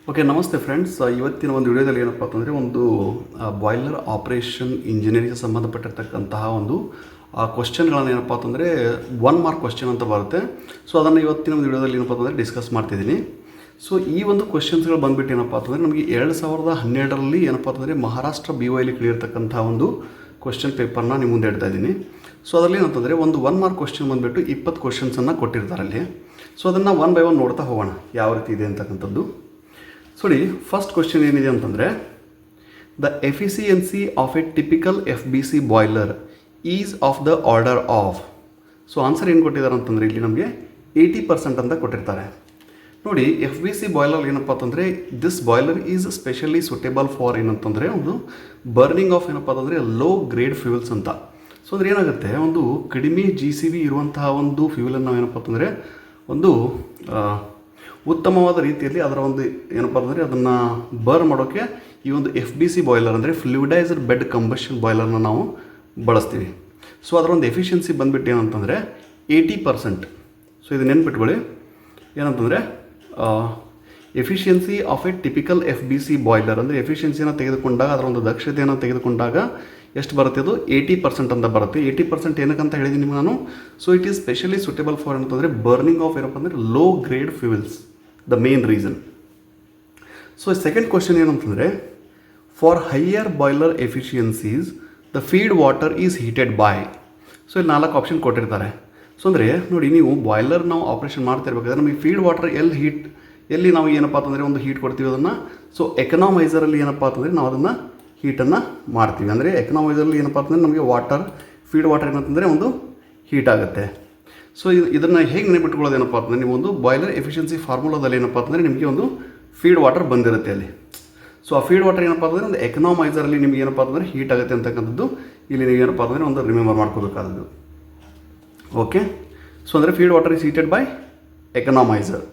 Okay, ನಮಸ್ತೆ friends. ಇವತ್ತಿನ ಒಂದು ವಿಡಿಯೋದಲ್ಲಿ ಏನಪ್ಪ ಅಂತಂದರೆ ಒಂದು ಬಾಯ್ಲರ್ ಆಪ್ರೇಷನ್ ಇಂಜಿನಿಯರಿಂಗ್ ಸಂಬಂಧಪಟ್ಟಿರ್ತಕ್ಕಂತಹ ಒಂದು ಕ್ವಶನ್ಗಳನ್ನು ಏನಪ್ಪ ಅಂತಂದರೆ 1 ಮಾರ್ಕ್ ಕ್ವಶನ್ ಅಂತ ಬರುತ್ತೆ. ಸೊ ಅದನ್ನು ಇವತ್ತಿನ ಒಂದು ವಿಡಿಯೋದಲ್ಲಿ ಏನಪ್ಪ ಅಂತಂದರೆ ಡಿಸ್ಕಸ್ ಮಾಡ್ತಿದ್ದೀನಿ. ಸೊ ಈ ಒಂದು ಕ್ವಶನ್ಸ್ಗಳು ಬಂದುಬಿಟ್ಟು ಏನಪ್ಪ ಅಂತಂದರೆ ನಮಗೆ 2012ರಲ್ಲಿ ಏನಪ್ಪ ಅಂತಂದರೆ ಮಹಾರಾಷ್ಟ್ರ BOಯಲ್ಲಿ ಕೇಳಿರ್ತಕ್ಕಂಥ ಒಂದು ಕ್ವಶನ್ ಪೇಪರ್ನ ನಿಮ್ಮ ಮುಂದೆ ಇಡ್ತಾ ಇದ್ದೀನಿ. ಸೊ ಅದರಲ್ಲಿ ಏನಂತಂದರೆ ಒಂದು 1 ಮಾರ್ಕ್ ಕ್ವಶನ್ ಬಂದುಬಿಟ್ಟು 20 ಕ್ವಶನ್ಸನ್ನು ಕೊಟ್ಟಿರ್ತಾರೆ ಅಲ್ಲಿ. ಸೊ ಅದನ್ನು 1 ಬೈ 1 ನೋಡ್ತಾ ಹೋಗೋಣ ಯಾವ ರೀತಿ ಇದೆ ಅಂತಕ್ಕಂಥದ್ದು. ನೋಡಿ, ಫಸ್ಟ್ ಕ್ವಶನ್ ಏನಿದೆ ಅಂತಂದರೆ the efficiency of A typical FBC boiler is of the order of. So answer ಏನು ಕೊಟ್ಟಿದ್ದಾರೆ ಅಂತಂದರೆ ಇಲ್ಲಿ ನಮಗೆ 80% ಅಂತ ಕೊಟ್ಟಿರ್ತಾರೆ. ನೋಡಿ, FBC ಬಾಯ್ಲರ್ ಏನಪ್ಪ ಅಂತಂದರೆ this boiler is specially suitable for ಏನಂತಂದರೆ ಒಂದು ಬರ್ನಿಂಗ್ ಆಫ್ ಏನಪ್ಪ ಅಂತಂದರೆ ಲೋ ಗ್ರೇಡ್ ಫ್ಯೂಯಲ್ಸ್ ಅಂತ. ಸೊ ಅಂದರೆ ಏನಾಗುತ್ತೆ, ಒಂದು ಕಡಿಮೆ GCV ಇರುವಂತಹ ಒಂದು ಫ್ಯೂಯಲನ್ನು ನಾವು ಏನಪ್ಪ ಅಂತಂದರೆ ಒಂದು ಉತ್ತಮವಾದ ರೀತಿಯಲ್ಲಿ ಅದರ ಒಂದು ಏನಪ್ಪ ಅಂದರೆ ಅದನ್ನು ಬರ್ನ್ ಮಾಡೋಕ್ಕೆ ಈ ಒಂದು FBC ಬಾಯ್ಲರ್ ಅಂದರೆ ಫ್ಲೂಯಿಡೈಸ್ಡ್ ಬೆಡ್ ಕಂಬಷನ್ ಬಾಯ್ಲರ್ನ ನಾವು ಬಳಸ್ತೀವಿ. ಸೊ ಅದರ ಒಂದು ಎಫಿಷಿಯನ್ಸಿ ಬಂದುಬಿಟ್ಟು ಏನಂತಂದರೆ 80%. ಸೊ ಇದು ನೆನ್ಪಿಟ್ಕೊಳ್ಳಿ, ಏನಂತಂದರೆ efficiency of A typical FBC boiler ಅಂದರೆ ಎಫಿಷಿಯನ್ಸಿನ ತೆಗೆದುಕೊಂಡಾಗ ಅದರ ಒಂದು ದಕ್ಷತೆಯನ್ನು ತೆಗೆದುಕೊಂಡಾಗ ಎಷ್ಟು ಬರುತ್ತೆ, ಅದು 80% ಅಂತ ಬರುತ್ತೆ. 80% ಏನಕ್ಕಂತ ಹೇಳಿದ್ದೀನಿ ನಿಮಗೆ ನಾನು. So it is specially suitable for ಏನಂತಂದರೆ ಬರ್ನಿಂಗ್ ಆಫ್ ಏನಪ್ಪ ಅಂದರೆ low grade fuels, the main reason. So second question ಏನಂತಂದರೆ for higher boiler efficiencies the feed water is heated by. So ಇಲ್ಲಿ 4 ಆಪ್ಷನ್ ಕೊಟ್ಟಿರ್ತಾರೆ. ಸೊ ಅಂದರೆ ನೋಡಿ, ನೀವು ಬಾಯ್ಲರ್ ನಾವು ಆಪ್ರೇಷನ್ ಮಾಡ್ತಿರ್ಬೇಕಾದ್ರೆ ನಮಗೆ ಫೀಡ್ ವಾಟರ್ ಎಲ್ಲಿ ನಾವು ಏನಪ್ಪ ಅಂತಂದರೆ ಒಂದು ಹೀಟ್ ಕೊಡ್ತೀವಿ ಅದನ್ನು. ಸೊ ಎಕನಾಮೈಸರಲ್ಲಿ ಏನಪ್ಪ ಅಂತಂದರೆ ನಾವು ಅದನ್ನು ಹೀಟನ್ನು ಮಾಡ್ತೀವಿ. ಅಂದರೆ ಎಕನಾಮೈಸರಲ್ಲಿ ಏನಪ್ಪ ಅಂತಂದರೆ ನಮಗೆ ಫೀಡ್ ವಾಟರ್ ಏನಂತಂದರೆ ಒಂದು ಹೀಟ್ ಆಗುತ್ತೆ. ಸೊ ಇದನ್ನು ಹೇಗೆ ನೆನಪಿಟ್ಕೊಳ್ಳೋದು ಏನಪ್ಪ ಅಂತಂದರೆ ನೀವು ಒಂದು ಬಾಯ್ಲರ್ ಎಫಿಷಿಯನ್ಸಿ ಫಾರ್ಮುಲಾದಲ್ಲಿ ಏನಪ್ಪ ಅಂತಂದರೆ ನಿಮಗೆ ಒಂದು ಫೀಡ್ ವಾಟರ್ ಬಂದಿರುತ್ತೆ ಅಲ್ಲಿ. ಸೊ ಆ ಫೀಡ್ ವಾಟರ್ ಏನಪ್ಪ ಅಂತಂದರೆ ಒಂದು ಎಕನಾಮೈಸರಲ್ಲಿ ನಿಮಗೆ ಏನಪ್ಪ ಅಂತಂದರೆ ಹೀಟ್ ಆಗುತ್ತೆ ಅಂತಕ್ಕಂಥದ್ದು ಇಲ್ಲಿ ನೀವು ಏನಪ್ಪ ಅಂತಂದರೆ ಒಂದು ರಿಮೆಂಬರ್ ಮಾಡ್ಕೋಬೇಕಾದದ್ದು. ಓಕೆ, ಸೊ ಅಂದರೆ feed water is heated by economiser.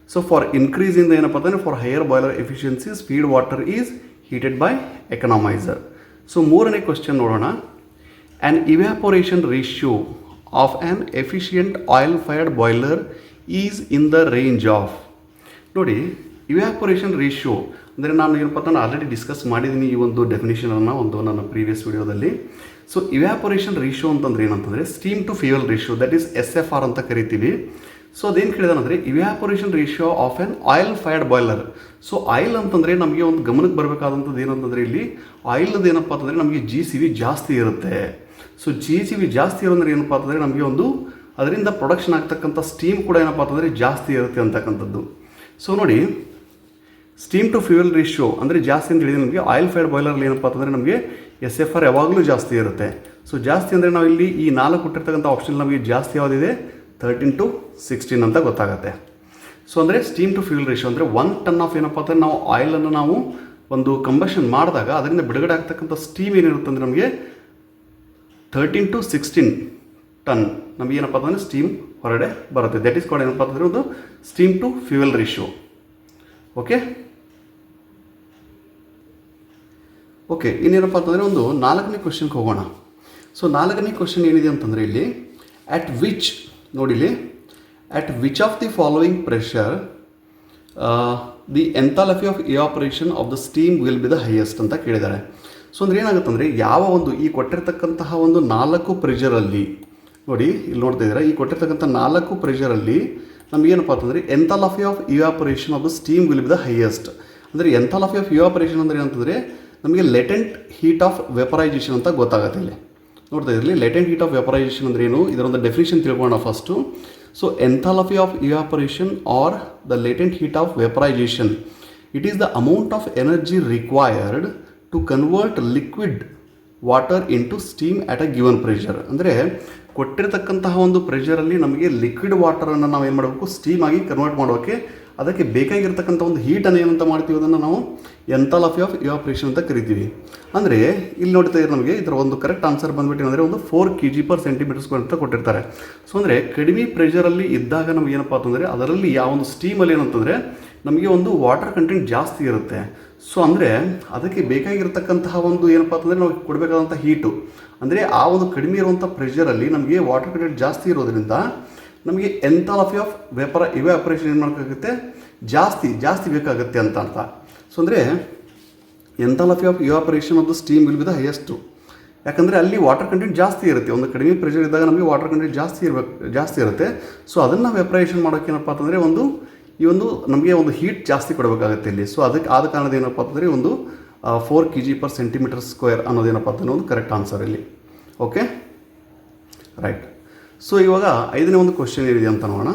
So for increase ಇಂದ ಏನಪ್ಪ ಅಂತಂದರೆ for higher boiler efficiencies feed water is heated by economiser. So ಮೂರನೇ ಕ್ವಶನ್ ನೋಡೋಣ. An evaporation ratio of an efficient oil fired boiler is in the range of. ನೋಡಿ, evaporation ratio ಅಂದರೆ ನಾನು ಏನಪ್ಪ ಅಂತ ಆಲ್ರೆಡಿ ಡಿಸ್ಕಸ್ ಮಾಡಿದ್ದೀನಿ ಈ ಒಂದು ಡೆಫಿನೇಷನನ್ನು ಒಂದು ನನ್ನ ಪ್ರೀವಿಯಸ್ ವಿಡಿಯೋದಲ್ಲಿ. ಸೊ ಇವ್ಯಾಪೊರೇಷನ್ ರೇಷಿಯೋ ಅಂತಂದರೆ ಏನಂತಂದರೆ steam to fuel ratio, that is SFR ಅಂತ ಕರಿತೀವಿ. ಸೊ ಅದೇನು ಕೇಳಿದಾನಂದರೆ evaporation ratio of an oil fired boiler. So oil ಅಂತಂದರೆ ನಮಗೆ ಒಂದು ಗಮನಕ್ಕೆ ಬರಬೇಕಾದಂಥದ್ದು ಏನಂತಂದರೆ ಇಲ್ಲಿ ಆಯಿಲ್ದು ಏನಪ್ಪ ಅಂತಂದರೆ ನಮಗೆ GCV ಜಾಸ್ತಿ ಇರುತ್ತೆ. ಸೊ GCV ಜಾಸ್ತಿ ಇರೋದ್ರೆ ಏನಪ್ಪ ಅಂತಂದರೆ ನಮಗೆ ಒಂದು ಅದರಿಂದ ಪ್ರೊಡಕ್ಷನ್ ಆಗ್ತಕ್ಕಂಥ ಸ್ಟೀಮ್ ಕೂಡ ಏನಪ್ಪ ಅಂತಂದರೆ ಜಾಸ್ತಿ ಇರುತ್ತೆ ಅಂತಕ್ಕಂಥದ್ದು. ಸೊ ನೋಡಿ, ಸ್ಟೀಮ್ ಟು ಫ್ಯೂಯಲ್ ರೇಷಿಯೋ ಅಂದರೆ ಜಾಸ್ತಿ ಅಂತ ಹೇಳಿದರೆ ನಮಗೆ ಆಯಿಲ್ ಫೈರ್ಡ್ ಬಾಯ್ಲರ್ಲಿ ಏನಪ್ಪ ಅಂತಂದರೆ ನಮಗೆ SFR ಯಾವಾಗಲೂ ಜಾಸ್ತಿ ಇರುತ್ತೆ. ಸೊ ಜಾಸ್ತಿ ಅಂದರೆ ನಾವು ಇಲ್ಲಿ ಈ 4 ಕೊಟ್ಟಿರ್ತಕ್ಕಂಥ ಆಪ್ಷನ್ ನಮಗೆ ಜಾಸ್ತಿ ಯಾವುದಿದೆ 13-16 ಅಂತ ಗೊತ್ತಾಗುತ್ತೆ. ಸೊ ಅಂದರೆ ಸ್ಟೀಮ್ ಟು ಫ್ಯೂಯಲ್ ರೇಷಿಯೋ ಅಂದರೆ 1 ಟನ್ ಆಫ್ ಏನಪ್ಪ ಅಂತಂದರೆ ನಾವು ಆಯಿಲನ್ನು ನಾವು ಒಂದು ಕಂಬಷನ್ ಮಾಡಿದಾಗ ಅದರಿಂದ ಬಿಡುಗಡೆ ಆಗ್ತಕ್ಕಂಥ ಸ್ಟೀಮ್ ಏನಿರುತ್ತೆ ಅಂದರೆ ನಮಗೆ 13-16 ಟನ್ ನಮಗೇನಪ್ಪ ಅಂತಂದರೆ ಸ್ಟೀಮ್ ಹೊರಗಡೆ ಬರುತ್ತೆ. ದಟ್ ಈಸ್ ಕಾಲ್ಡ್ ಏನಪ್ಪ ಅಂತಂದರೆ ಒಂದು steam to fuel ratio. Okay, ಇನ್ನೇನಪ್ಪ ಅಂತಂದರೆ ಒಂದು 4ನೇ ಕ್ವಶನ್ಗೆ ಹೋಗೋಣ. ಸೊ 4ನೇ ಕ್ವಶನ್ ಏನಿದೆ ಅಂತಂದರೆ ಇಲ್ಲಿ at which of the following pressure the enthalpy of evaporation of the steam will be the highest ಅಂತ ಕೇಳಿದ್ದಾರೆ. ಸೊ ಅಂದರೆ ಏನಾಗುತ್ತಂದರೆ ಯಾವ ಒಂದು ಈ ಕೊಟ್ಟಿರ್ತಕ್ಕಂತಹ ಒಂದು 4 ಪ್ರೆಷರಲ್ಲಿ ನೋಡಿ, ಇಲ್ಲಿ ನೋಡ್ತಾ ಇದ್ದೀರಾ, ಈ ಕೊಟ್ಟಿರ್ತಕ್ಕಂಥ 4 ಪ್ರೆಷರಲ್ಲಿ ನಮಗೇನಪ್ಪ ಅಂತಂದರೆ enthalpy of evaporation of the steam will be the highest. ಅಂದರೆ ಎಂಥಾಲ್ಪಿ ಆಫ್ ಇವಾಪರೇಷನ್ ಅಂದರೆ ಏನಂತಂದರೆ ನಮಗೆ ಲೆಟೆಂಟ್ ಹೀಟ್ ಆಫ್ ವೆಪರೈಸೇಷನ್ ಅಂತ ಗೊತ್ತಾಗುತ್ತೆ. ಇಲ್ಲಿ ನೋಡ್ತಾ ಇರಲಿ, ಲೆಟೆಂಟ್ ಹೀಟ್ ಆಫ್ ವೆಪರೈಸೇಷನ್ ಅಂದರೆ ಏನು, ಇದರೊಂದು ಡೆಫಿನೇಷನ್ ತಿಳ್ಕೊಳ್ಳೋಣ first. So enthalpy of evaporation or the latent heat of vaporisation, it is the amount of energy required to convert liquid water into steam at a given pressure. ಅಂದರೆ ಕೊಟ್ಟಿರ್ತಕ್ಕಂತಹ ಒಂದು ಪ್ರೆಷರಲ್ಲಿ ನಮಗೆ liquid ವಾಟರನ್ನು ನಾವು ಏನು ಮಾಡಬೇಕು, ಸ್ಟೀಮ್ ಆಗಿ convert ಮಾಡೋಕ್ಕೆ ಅದಕ್ಕೆ ಬೇಕಾಗಿರ್ತಕ್ಕಂಥ ಒಂದು ಹೀಟನ್ನು ಏನಂತ ಮಾಡ್ತೀವಿ, ಅದನ್ನು ನಾವು ಎಂಥಾಲ್ಪಿ ಆಫ್ ಇವಾಪರೇಷನ್ ಅಂತ ಕರಿತೀವಿ. ಅಂದರೆ ಇಲ್ಲಿ ನೋಡ್ತಾ ಇದ್ರೆ ನಮಗೆ ಇದರ ಒಂದು ಕರೆಕ್ಟ್ ಆನ್ಸರ್ ಬಂದುಬಿಟ್ಟು ಅಂದರೆ ಒಂದು 4 kg/cm² ಅಂತ ಕೊಟ್ಟಿರ್ತಾರೆ. ಸೊ ಅಂದರೆ ಕಡಿಮೆ ಪ್ರೆಷರಲ್ಲಿ ಇದ್ದಾಗ ನಮಗೆ ಏನಪ್ಪ ಅಂತಂದರೆ ಅದರಲ್ಲಿ ಯಾವ ಒಂದು ಸ್ಟೀಮಲ್ಲಿ ಏನಂತಂದರೆ ನಮಗೆ ಒಂದು ವಾಟರ್ ಕಂಟೆಂಟ್ ಜಾಸ್ತಿ ಇರುತ್ತೆ. ಸೊ ಅಂದರೆ ಅದಕ್ಕೆ ಬೇಕಾಗಿರ್ತಕ್ಕಂತಹ ಒಂದು ಏನಪ್ಪ ಅಂತಂದರೆ ನಾವು ಕೊಡಬೇಕಾದಂಥ ಹೀಟು ಅಂದರೆ ಆ ಒಂದು ಕಡಿಮೆ ಇರುವಂಥ ಪ್ರೆಷರಲ್ಲಿ ನಮಗೆ ವಾಟರ್ ಕಂಟೆಂಟ್ ಜಾಸ್ತಿ ಇರೋದ್ರಿಂದ ನಮಗೆ ಎಂಥಾಲ್ಪಿ ಆಫ್ ಇವ್ಯಾಪರೇಷನ್ ಏನು ಮಾಡೋಕ್ಕಾಗುತ್ತೆ, ಜಾಸ್ತಿ ಬೇಕಾಗುತ್ತೆ ಅಂತ ಅರ್ಥ. ಸೊ ಅಂದರೆ enthalpy of evaporation of the steam will be the highest. ಯಾಕಂದರೆ ಅಲ್ಲಿ ವಾಟರ್ ಕಂಟೆಂಟ್ ಜಾಸ್ತಿ ಇರುತ್ತೆ. ಒಂದು ಕಡಿಮೆ ಪ್ರೆಷರ್ ಇದ್ದಾಗ ನಮಗೆ ವಾಟರ್ ಕಂಟೆಂಟ್ ಜಾಸ್ತಿ ಇರುತ್ತೆ. ಸೊ ಅದನ್ನು ವೆಪರೈಸೇಷನ್ ಮಾಡೋಕ್ಕೇನಪ್ಪ ಅಂತಂದರೆ ಈ ಒಂದು ನಮಗೆ ಒಂದು ಹೀಟ್ ಜಾಸ್ತಿ ಕೊಡಬೇಕಾಗುತ್ತೆ ಇಲ್ಲಿ. ಸೊ ಅದಕ್ಕೆ ಆದ ಕಾರಣದ ಏನಪ್ಪ ಅಂತಂದರೆ ಒಂದು 4 kg/cm² ಅನ್ನೋದೇನಪ್ಪ ಅಂತಂದರೆ ಒಂದು ಕರೆಕ್ಟ್ ಆನ್ಸರ್ ಇಲ್ಲಿ. Okay, right. ಸೊ ಇವಾಗ 5ನೇ ಒಂದು ಕ್ವಶನ್ ಏನಿದೆ ಅಂತ ನೋಡೋಣ.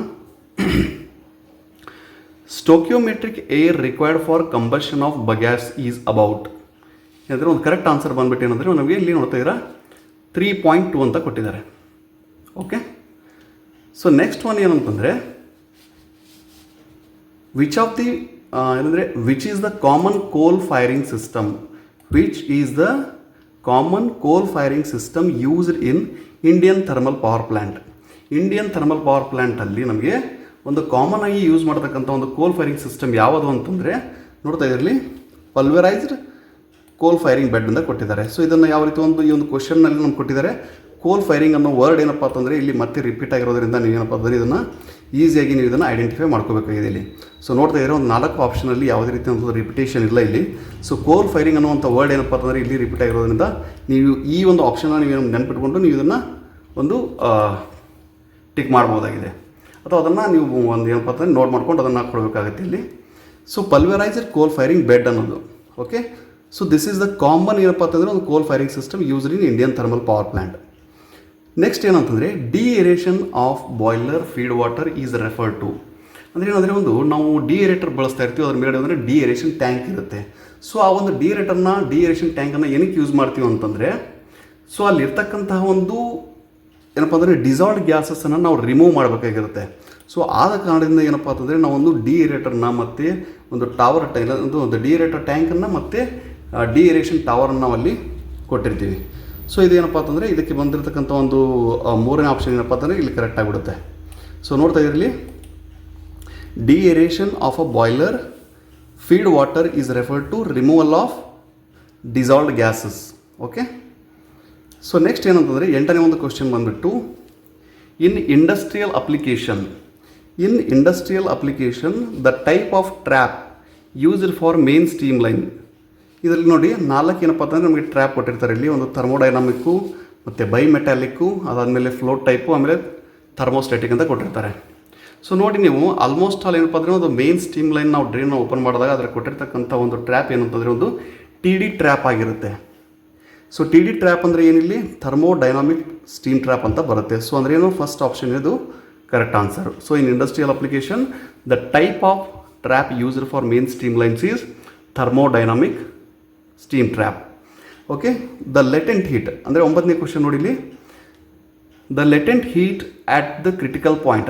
Stoichiometric air required for combustion of bagasse is about ಏನಂದರೆ ಒಂದು ಕರೆಕ್ಟ್ ಆನ್ಸರ್ ಬಂದ್ಬಿಟ್ಟು ಏನಂದರೆ ನಮಗೆ ಇಲ್ಲಿ ನೋಡ್ತಾ ಇದ್ದೀರಾ 3.2 ಅಂತ ಕೊಟ್ಟಿದ್ದಾರೆ. ಓಕೆ, ಸೊ ನೆಕ್ಸ್ಟ್ ಒನ್ ಏನಂತಂದರೆ which is the common coal firing system used in Indian thermal power plant. Indian thermal power ಪ್ಲ್ಯಾಂಟಲ್ಲಿ ನಮಗೆ ಒಂದು ಕಾಮನ್ ಆಗಿ ಯೂಸ್ ಮಾಡ್ತಕ್ಕಂಥ ಒಂದು ಕೋಲ್ ಫೈರಿಂಗ್ ಸಿಸ್ಟಮ್ ಯಾವುದು ಅಂತಂದರೆ ನೋಡ್ತಾ ಇದ್ರಲ್ಲಿ ಪಲ್ವರೈಸ್ಡ್ ಕೋಲ್ ಫೈರಿಂಗ್ ಬೆಡ್ ಅಂತ ಕೊಟ್ಟಿದ್ದಾರೆ. ಸೊ ಇದನ್ನು ಯಾವ ರೀತಿ ಈ ಒಂದು ಕ್ವಶನ್ನಲ್ಲಿ ನಮ್ಗೆ ಕೊಟ್ಟಿದ್ದಾರೆ. ಕೋಲ್ ಫೈರಿಂಗ್ ಅನ್ನೋ ವರ್ಡ್ ಏನಪ್ಪ ಅಂತಂದರೆ ಇಲ್ಲಿ ಮತ್ತೆ ರಿಪೀಟ್ ಆಗಿರೋದ್ರಿಂದ ನೀವೇನಪ್ಪ ಅಂದರೆ ಇದನ್ನು ಈಸಿಯಾಗಿ ನೀವು ಇದನ್ನು ಐಡೆಂಟಿಫೈ ಮಾಡ್ಕೋಬೇಕಾಗಿದೆ ಇಲ್ಲಿ. ಸೊ ನೋಡ್ತಾ ಇದ್ದರೆ ಒಂದು 4 ಆಪ್ಷನಲ್ಲಿ ಯಾವುದೇ ರೀತಿ ಒಂದು ರಿಪಿಟೇಷನ್ ಇಲ್ಲ ಇಲ್ಲಿ. ಸೊ ಕೋಲ್ ಫೈರಿಂಗ್ ಅನ್ನುವಂಥ ವರ್ಡ್ ಏನಪ್ಪ ಅಂತಂದರೆ ಇಲ್ಲಿ ರಿಪೀಟ್ ಆಗಿರೋದ್ರಿಂದ ನೀವು ಈ ಒಂದು ಆಪ್ಷನ್ನ ನೀವು ನೆನ್ಪಿಟ್ಕೊಂಡು ನೀವು ಇದನ್ನು ಒಂದು ಟಿಕ್ ಮಾಡ್ಬೋದಾಗಿದೆ, ಅಥವಾ ಅದನ್ನು ನೀವು ಒಂದು ಏನಪ್ಪ ಅಂತಂದರೆ ನೋಟ್ ಮಾಡ್ಕೊಂಡು ಅದನ್ನು ಕೊಡಬೇಕಾಗುತ್ತೆ ಇಲ್ಲಿ. So pulverised coal firing bed ಅನ್ನೋದು. Okay, so this is the common ಏನಪ್ಪ ಅಂತಂದರೆ ಒಂದು coal firing system used in Indian thermal power plant. Next ಏನಂತಂದರೆ deaeration of boiler feed water is referred to. ಅಂದರೆ ಏನಂದರೆ ನಾವು ಡಿಏರೇಟರ್ ಬಳಸ್ತಾ ಇರ್ತೀವಿ, ಅದ್ರ ಮೇಲೆ ಅಂದರೆ ಡಿಏರೇಷನ್ ಟ್ಯಾಂಕ್ ಇರುತ್ತೆ. ಸೊ ಆ ಒಂದು ಡಿಏರೇಷನ್ ಟ್ಯಾಂಕನ್ನು ಏನಕ್ಕೆ ಯೂಸ್ ಮಾಡ್ತೀವಿ ಅಂತಂದರೆ ಸೊ ಅಲ್ಲಿರ್ತಕ್ಕಂತಹ ಒಂದು ಏನಪ್ಪ ಅಂದರೆ ಡಿಸಾಲ್ವ್ಡ್ ಗ್ಯಾಸಸ್ಸನ್ನು ನಾವು ರಿಮೂವ್ ಮಾಡಬೇಕಾಗಿರುತ್ತೆ. ಸೊ ಆದ ಕಾರಣದಿಂದ ಏನಪ್ಪ ಅಂತಂದರೆ ನಾವೊಂದು ಡಿಏರೇಟರ್ನ ಮತ್ತು ಒಂದು ಡಿಏರೇಟರ್ ಟ್ಯಾಂಕನ್ನು ಮತ್ತು ಡಿಏರೇಷನ್ ಟವರನ್ನು ನಾವು ಅಲ್ಲಿ ಕೊಟ್ಟಿರ್ತೀವಿ. ಸೊ ಇದೇನಪ್ಪ ಅಂತಂದರೆ ಇದಕ್ಕೆ ಬಂದಿರತಕ್ಕಂಥ ಒಂದು 3ನೇ ಆಪ್ಷನ್ ಏನಪ್ಪ ಅಂತಂದರೆ ಇಲ್ಲಿ ಕರೆಕ್ಟ್ ಆಗಿಬಿಡುತ್ತೆ. ಸೊ ನೋಡ್ತಾ ಇರಲಿ, deaeration of a boiler feed water is referred to removal of dissolved gases. Okay, so next ಏನಂತಂದರೆ 8ನೇ ಒಂದು ಕ್ವಶನ್ ಬಂದುಬಿಟ್ಟು in industrial application the type of trap used for main steam line. ಇದರಲ್ಲಿ ನೋಡಿ 4 ಏನಪ್ಪ ಅಂತಂದರೆ ನಮಗೆ ಟ್ರ್ಯಾಪ್ ಕೊಟ್ಟಿರ್ತಾರೆ ಇಲ್ಲಿ. ಒಂದು ಥರ್ಮೋಡೈನಾಮಿಕ್ಕು ಮತ್ತು ಬೈಮೆಟಾಲಿಕ್ಕು, ಅದಾದಮೇಲೆ ಫ್ಲೋಟ್ ಟೈಪು, ಆಮೇಲೆ ಥರ್ಮೋಸ್ಟಾಟಿಕ್ ಅಂತ ಕೊಟ್ಟಿರ್ತಾರೆ. ಸೊ ನೋಡಿ ನೀವು ಆಲ್ಮೋಸ್ಟ್ ಆಲ್ ಏನಪ್ಪ ಅಂದರೆ ಒಂದು ಮೇನ್ ಸ್ಟೀಮ್ ಲೈನ್ ನಾವು ಡ್ರೈನ್ ಓಪನ್ ಮಾಡಿದಾಗ ಅದರ ಕೊಟ್ಟಿರ್ತಕ್ಕಂಥ ಒಂದು ಟ್ರ್ಯಾಪ್ ಏನಂತಂದರೆ ಒಂದು TD ಟ್ರ್ಯಾಪ್ ಆಗಿರುತ್ತೆ. ಸೊ TD ಟ್ರ್ಯಾಪ್ ಅಂದರೆ ಏನಿಲ್ಲಿ ಥರ್ಮೋಡೈನಾಮಿಕ್ ಸ್ಟೀಮ್ ಟ್ರ್ಯಾಪ್ ಅಂತ ಬರುತ್ತೆ. ಸೊ ಅಂದರೆ ಏನು ಫಸ್ಟ್ ಆಪ್ಷನ್ ಇದು correct answer. So in industrial application the type of trap used for main steam lines is thermodynamic steam trap. Okay, the latent heat ಅಂದರೆ 9ನೇ question ನೋಡಿಲಿ. The latent heat at the critical point